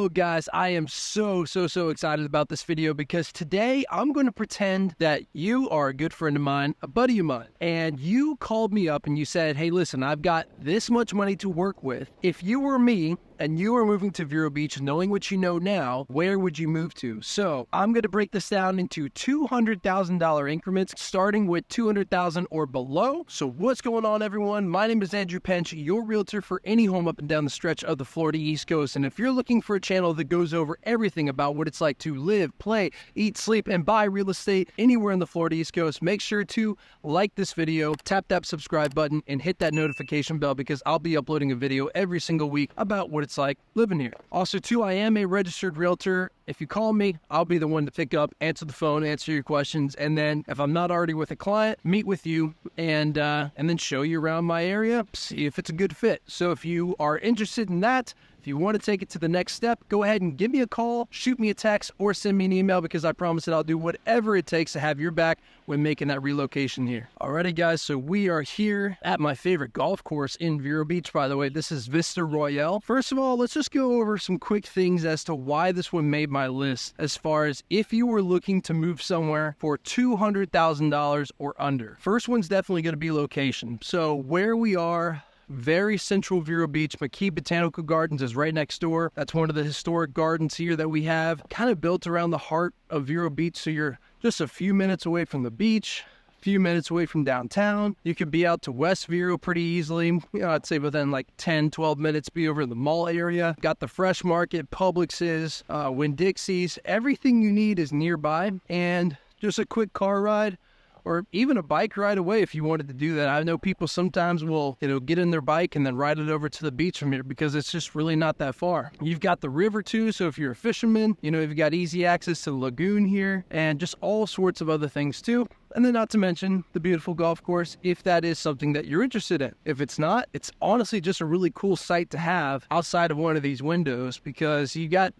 Oh guys, I am so excited about this video because today I'm going to pretend that you are a good friend of mine, a buddy of mine, and you called me up and you said, hey listen, I've got this much money to work with. If you were me and you were moving to Vero Beach, knowing what you know now, where would you move to? So I'm going to break this down into $200,000 increments, starting with $200,000 or below. So what's going on, everyone? My name is Andrew Pench, your realtor for any home up and down the stretch of the Florida East Coast. And if you're looking for a channel that goes over everything about what it's like to live, play, eat, sleep, and buy real estate anywhere in the Florida East Coast, make sure to like this video, tap that subscribe button, and hit that notification bell because I'll be uploading a video every single week about what it's like living here. Also, too, I am a registered realtor. If you call me, I'll be the one to pick up, answer the phone, answer your questions, and then if I'm not already with a client, meet with you and then show you around my area, see if it's a good fit. So if you are interested in that, if you want to take it to the next step, go ahead and give me a call, shoot me a text, or send me an email because I promise that I'll do whatever it takes to have your back when making that relocation here. Alrighty guys, so we are here at my favorite golf course in Vero Beach, by the way. This is Vista Royale. First of all, let's just go over some quick things as to why this one made my list as far as if you were looking to move somewhere for $200,000 or under. First one's definitely going to be location. So where we are, very central Vero Beach. McKee Botanical Gardens is right next door. That's one of the historic gardens here that we have, kind of built around the heart of Vero Beach. So you're just a few minutes away from the beach, a few minutes away from downtown. You could be out to West Vero pretty easily. You know, I'd say within like 10, 12 minutes, be over in the mall area. Got the Fresh Market, Publix's, Winn-Dixie's. Everything you need is nearby, and just a quick car ride or even a bike ride away if you wanted to do that. I know people sometimes will, get in their bike and then ride it over to the beach from here because it's just really not that far. You've got the river too, so if you're a fisherman, you've got easy access to the lagoon here and just all sorts of other things too. And then not to mention the beautiful golf course, if that is something that you're interested in. If it's not, it's honestly just a really cool sight to have outside of one of these windows because you got,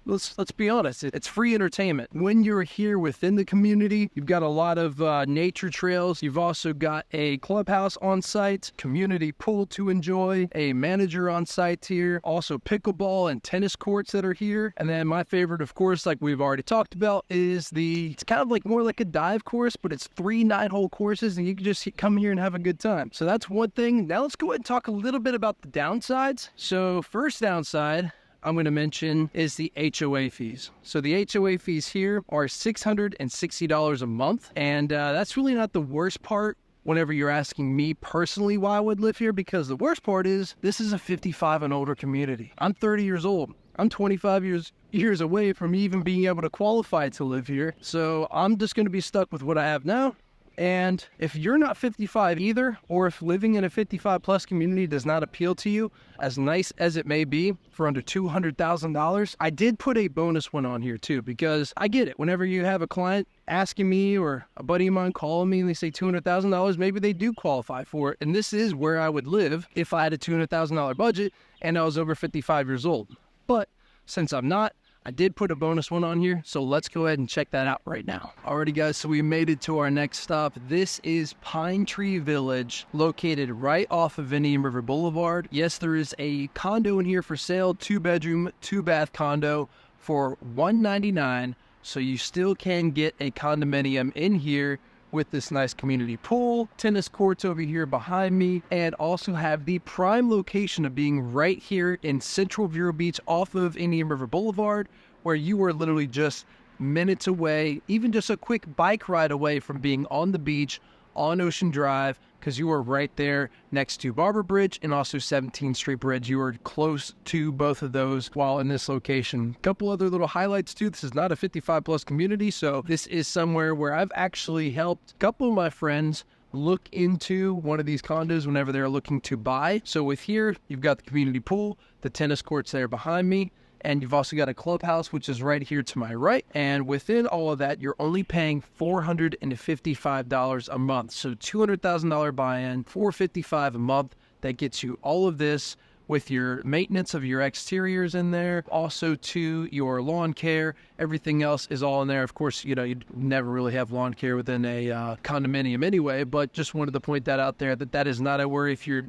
let's be honest, it's free entertainment. When you're here within the community, you've got a lot of nature trails. You've also got a clubhouse on site, community pool to enjoy, a manager on site here, also pickleball and tennis courts that are here. And then my favorite, of course, like we've already talked about, is it's kind of like more like a dive course, but it's 3 9-hole courses and you can just come here and have a good time. So that's one thing. Now let's go ahead and talk a little bit about the downsides. So first downside I'm going to mention is the HOA fees. So the HOA fees here are $660 a month, and that's really not the worst part whenever you're asking me personally why I would live here, because the worst part is this is a 55 and older community. I'm 30 years old. I'm 25 years away from even being able to qualify to live here. So I'm just going to be stuck with what I have now. And if you're not 55 either, or if living in a 55 plus community does not appeal to you, as nice as it may be, for under $200,000, I did put a bonus one on here too, because I get it. Whenever you have a client asking me or a buddy of mine calling me and they say $200,000, maybe they do qualify for it. And this is where I would live if I had a $200,000 budget and I was over 55 years old. But since I'm not, I did put a bonus one on here, so let's go ahead and check that out right now. Alrighty guys, so we made it to our next stop. This is Pine Tree Village, located right off of Indian River Boulevard. Yes, there is a condo in here for sale, 2-bedroom, 2-bath condo for $199, so you still can get a condominium in here with this nice community pool, tennis courts over here behind me, and also have the prime location of being right here in central Vero Beach off of Indian River Boulevard, where you are literally just minutes away, even just a quick bike ride away from being on the beach on Ocean Drive, because you are right there next to Barber Bridge and also 17th Street Bridge. You are close to both of those while in this location. Couple other little highlights too. This is not a 55 plus community, so this is somewhere where I've actually helped a couple of my friends look into one of these condos whenever they're looking to buy. So with here, you've got the community pool, the tennis courts there behind me, and you've also got a clubhouse, which is right here to my right. And within all of that, you're only paying $455 a month. So $200,000 buy-in, $455 a month. That gets you all of this with your maintenance of your exteriors in there, also to your lawn care. Everything else is all in there. Of course, you'd never really have lawn care within a condominium anyway, but just wanted to point that out there, that is not a worry if you're,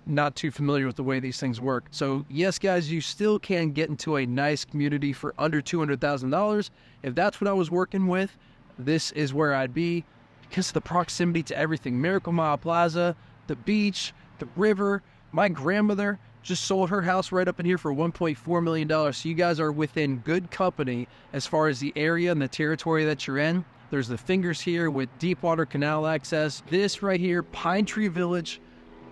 not too familiar with the way these things work. So yes, guys, you still can get into a nice community for under $200,000. If that's what I was working with, this is where I'd be because of the proximity to everything. Miracle Mile Plaza, the beach, the river. My grandmother just sold her house right up in here for $1.4 million. So you guys are within good company as far as the area and the territory that you're in. There's the Fingers here with Deepwater Canal access. This right here, Pine Tree Village,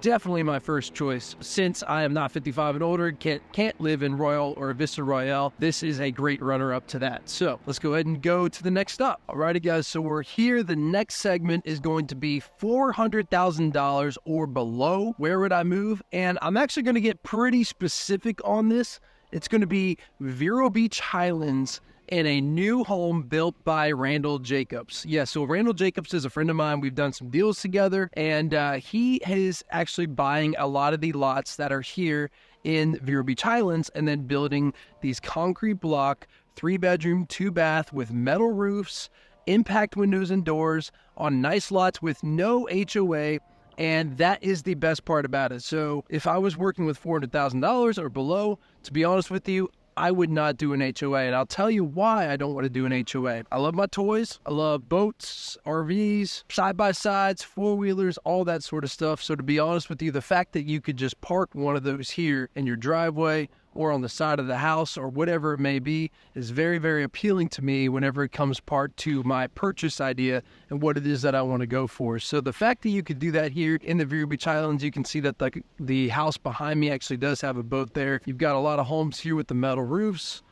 definitely my first choice. Since I am not 55 and older, can't live in Royal or Vista Royale, this is a great runner-up to that. So let's go ahead and go to the next stop. Alrighty, guys, so we're here. The next segment is going to be $400,000 or below. Where would I move? And I'm actually going to get pretty specific on this. It's going to be Vero Beach Highlands in a new home built by Randall Jacobs. Yeah, so Randall Jacobs is a friend of mine. We've done some deals together, and he is actually buying a lot of the lots that are here in Vero Beach Highlands and then building these concrete block, 3-bedroom, 2-bath with metal roofs, impact windows and doors on nice lots with no HOA. And that is the best part about it. So if I was working with $400,000 or below, to be honest with you, I would not do an HOA, and I'll tell you why I don't want to do an HOA. I love my toys. I love boats, RVs, side-by-sides, four-wheelers, all that sort of stuff. So to be honest with you, the fact that you could just park one of those here in your driveway or on the side of the house or whatever it may be is very, very appealing to me whenever it comes part to my purchase idea and what it is that I want to go for. So the fact that you could do that here in the Vero Beach Islands, you can see that the house behind me actually does have a boat there. You've got a lot of homes here with the metal roofs.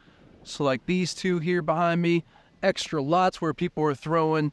So like these two here behind me, extra lots where people are throwing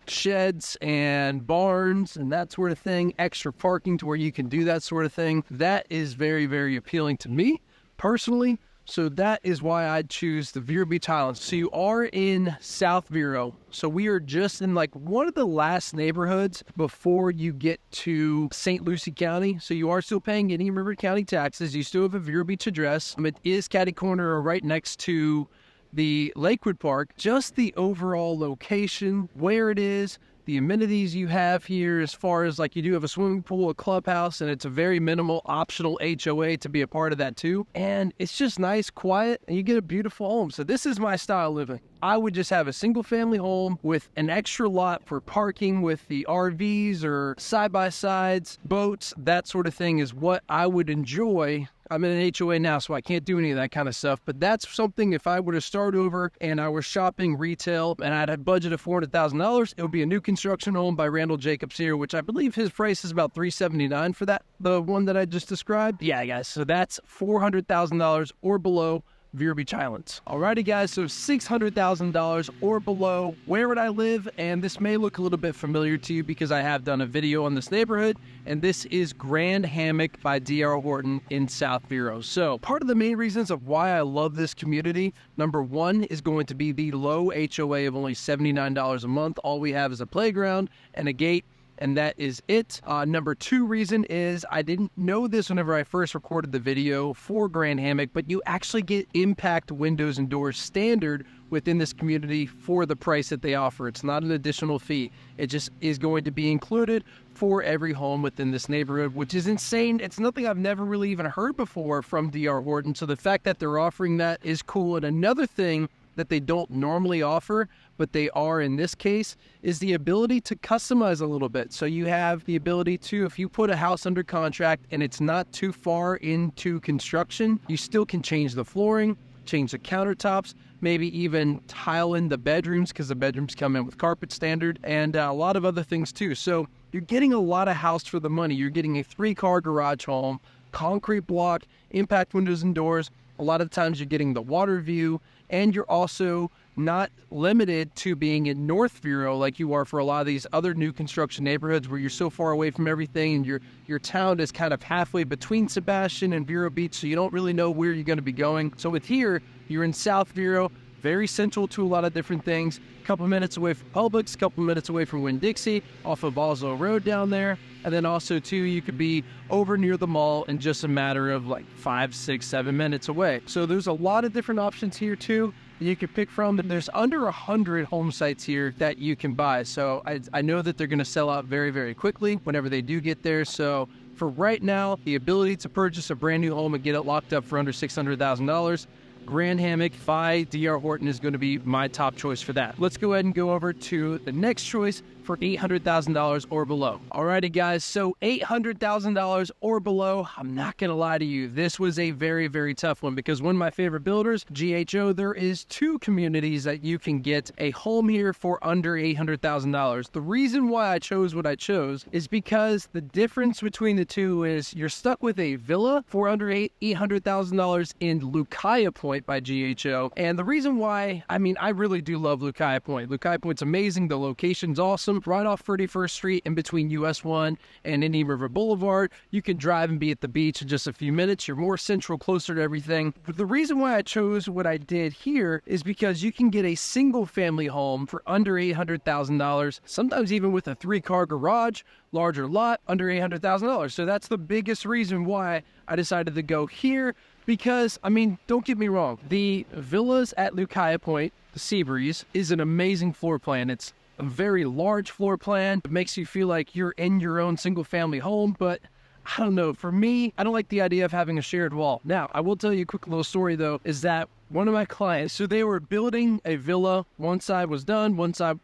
sheds and barns and that sort of thing, extra parking to where you can do that sort of thing. That is very, very appealing to me personally. So that is why I'd choose the Vero Beach Highlands. So you are in South Vero. So we are just in like one of the last neighborhoods before you get to St. Lucie County. So you are still paying Indian River County taxes. You still have a Vero Beach address. It is catty corner or right next to the Lakewood Park. Just the overall location, where it is, the amenities you have here as far as like you do have a swimming pool, a clubhouse, and it's a very minimal optional HOA to be a part of that too. And it's just nice, quiet, and you get a beautiful home. So this is my style of living. I would just have a single family home with an extra lot for parking with the RVs or side-by-sides, boats, that sort of thing is what I would enjoy. I'm in an HOA now, so I can't do any of that kind of stuff. But that's something, if I were to start over and I was shopping retail and I had a budget of $400,000, it would be a new construction home by Randall Jacobs here, which I believe his price is about $379 for that, the one that I just described. Yeah, guys, so that's $400,000 or below. Vero Beach Islands. Alrighty, guys, so $600,000 or below. Where would I live? And this may look a little bit familiar to you because I have done a video on this neighborhood, and this is Grand Hammock by D.R. Horton in South Vero. So part of the main reasons of why I love this community, number one, is going to be the low HOA of only $79 a month. All we have is a playground and a gate, and that is it. Number two reason is I didn't know this whenever I first recorded the video for Grand Hammock, but you actually get impact windows and doors standard within this community for the price that they offer. It's not an additional fee. It just is going to be included for every home within this neighborhood, which is insane. It's nothing I've never really even heard before from D.R. Horton. So the fact that they're offering that is cool. And another thing that they don't normally offer, but they are in this case, is the ability to customize a little bit. So you have the ability to, if you put a house under contract and it's not too far into construction, you still can change the flooring, change the countertops, maybe even tile in the bedrooms because the bedrooms come in with carpet standard, and a lot of other things too. So you're getting a lot of house for the money. You're getting a 3-car garage home, concrete block, impact windows and doors. A lot of times you're getting the water view, and you're also not limited to being in North Vero like you are for a lot of these other new construction neighborhoods where you're so far away from everything, and your town is kind of halfway between Sebastian and Vero Beach, so you don't really know where you're going to be going. So with here, you're in South Vero, very central to a lot of different things. A couple minutes away from Publix, a couple minutes away from Winn-Dixie, off of Oslo Road down there. And then also, too, you could be over near the mall in just a matter of like 5, 6, 7 minutes away. So there's a lot of different options here, too, that you can pick from. And there's under 100 home sites here that you can buy. So I know that they're going to sell out very, very quickly whenever they do get there. So for right now, the ability to purchase a brand new home and get it locked up for under $600,000, Grand Hammock by D.R. Horton is going to be my top choice for that. Let's go ahead and go over to the next choice for $800,000 or below. Alrighty guys, so $800,000 or below, I'm not going to lie to you, this was a very, very tough one because one of my favorite builders, GHO, there is 2 communities that you can get a home here for under $800,000. The reason why I chose what I chose is because the difference between the two is you're stuck with a villa for under $800,000 in Lucaya Point by GHO. And the reason why, I mean, I really do love Lucaya Point. Lucaya Point's amazing. The location's awesome. Right off 31st Street in between US 1 and Indian River Boulevard. You can drive and be at the beach in just a few minutes. You're more central, closer to everything. But the reason why I chose what I did here is because you can get a single family home for under $800,000, sometimes even with a 3-car garage, larger lot, under $800,000. So that's the biggest reason why I decided to go here. Because, I mean, don't get me wrong, the villas at Lucaya Point, the Seabreeze, is an amazing floor plan. It's a very large floor plan. It makes you feel like you're in your own single family home, but I don't know. For me, I don't like the idea of having a shared wall. Now, I will tell you a quick little story though, is that one of my clients, so they were building a villa. One side was done,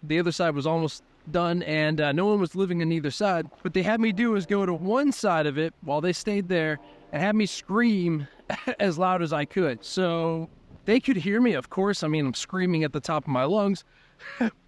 the other side was almost done, and no one was living on either side. What they had me do is go to one side of it while they stayed there and had me scream as loud as I could. So they could hear me, of course. I mean, I'm screaming at the top of my lungs.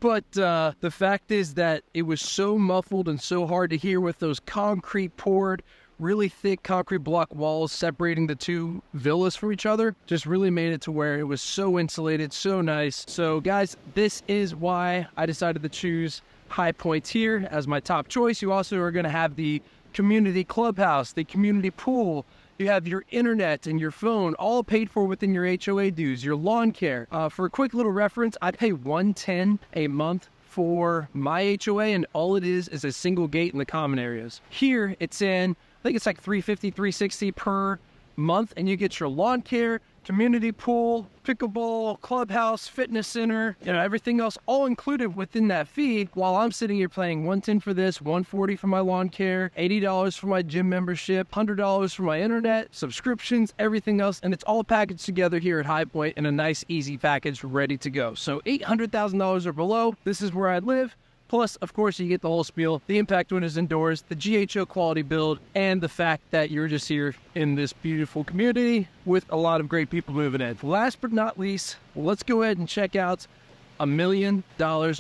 But the fact is that it was so muffled and so hard to hear with those concrete poured, really thick concrete block walls separating the 2 villas from each other. Just really made it to where it was so insulated, so nice. So guys, this is why I decided to choose High Point here as my top choice. You also are going to have the community clubhouse, the community pool. You have your internet and your phone all paid for within your HOA dues, your lawn care. For a quick little reference, I pay $110 a month for my HOA, and all it is a single gate in the common areas. Here, it's I think it's like $350, $360 per month, and you get your lawn care, community pool, pickleball, clubhouse, fitness center, everything else all included within that fee, while I'm sitting here paying $110 for this, $140 for my lawn care, $80 for my gym membership, $100 for my internet, subscriptions, everything else, and it's all packaged together here at High Point in a nice, easy package ready to go. So $800,000 or below, this is where I live. Plus, of course, you get the whole spiel, the impact when it's indoors, the GHO quality build, and the fact that you're just here in this beautiful community with a lot of great people moving in. Last but not least, let's go ahead and check out $1 million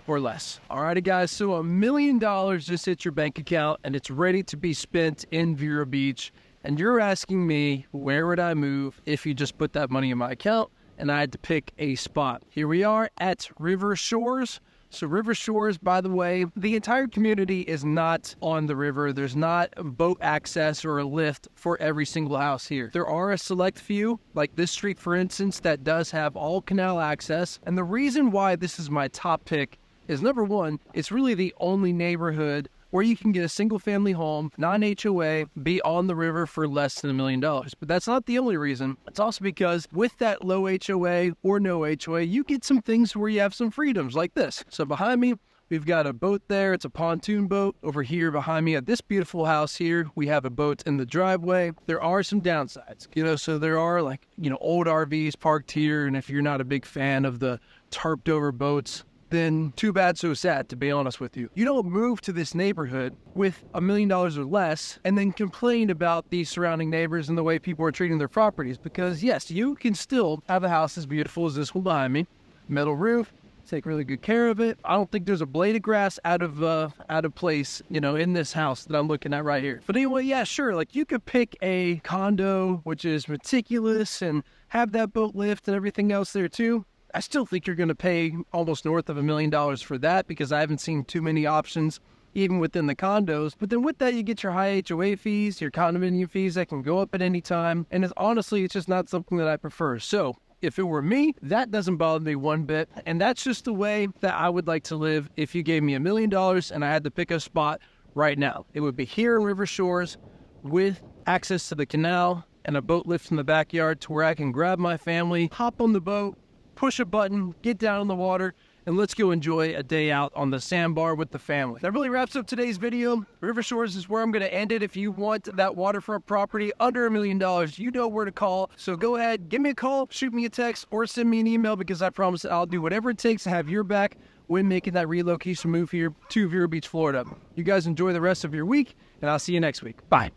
or less. Alrighty guys, so $1 million just hit your bank account and it's ready to be spent in Vero Beach. And you're asking me, where would I move if you just put that money in my account and I had to pick a spot? Here we are at River Shores. So River Shores, by the way, the entire community is not on the river. There's not boat access or a lift for every single house here. There are a select few, like this street, for instance, that does have all canal access. And the reason why this is my top pick is, number one, it's really the only neighborhood where you can get a single family home, non-HOA, be on the river for less than $1 million. But that's not the only reason. It's also because with that low HOA or no HOA, you get some things where you have some freedoms like this. So behind me, we've got a boat there. It's a pontoon boat. Over here behind me at this beautiful house here, we have a boat in the driveway. There are some downsides, so there are old RVs parked here. And if you're not a big fan of the tarped over boats, then too bad, so sad, to be honest with you. You don't move to this neighborhood with $1 million or less and then complain about the surrounding neighbors and the way people are treating their properties. Because yes, you can still have a house as beautiful as this one behind me, metal roof, take really good care of it. I don't think there's a blade of grass out of place, in this house that I'm looking at right here. But anyway, yeah, sure. You could pick a condo, which is meticulous, and have that boat lift and everything else there too. I still think you're going to pay almost north of $1 million for that, because I haven't seen too many options even within the condos. But then with that, you get your high HOA fees, your condominium fees that can go up at any time. And honestly, it's just not something that I prefer. So if it were me, that doesn't bother me one bit. And that's just the way that I would like to live if you gave me $1 million and I had to pick a spot right now. It would be here in River Shores with access to the canal and a boat lift in the backyard to where I can grab my family, hop on the boat, push a button, get down in the water, and let's go enjoy a day out on the sandbar with the family. That really wraps up today's video. River Shores is where I'm going to end it. If you want that waterfront property under $1 million, you know where to call. So go ahead, give me a call, shoot me a text, or send me an email, because I promise I'll do whatever it takes to have your back when making that relocation move here to Vero Beach, Florida. You guys enjoy the rest of your week, and I'll see you next week. Bye.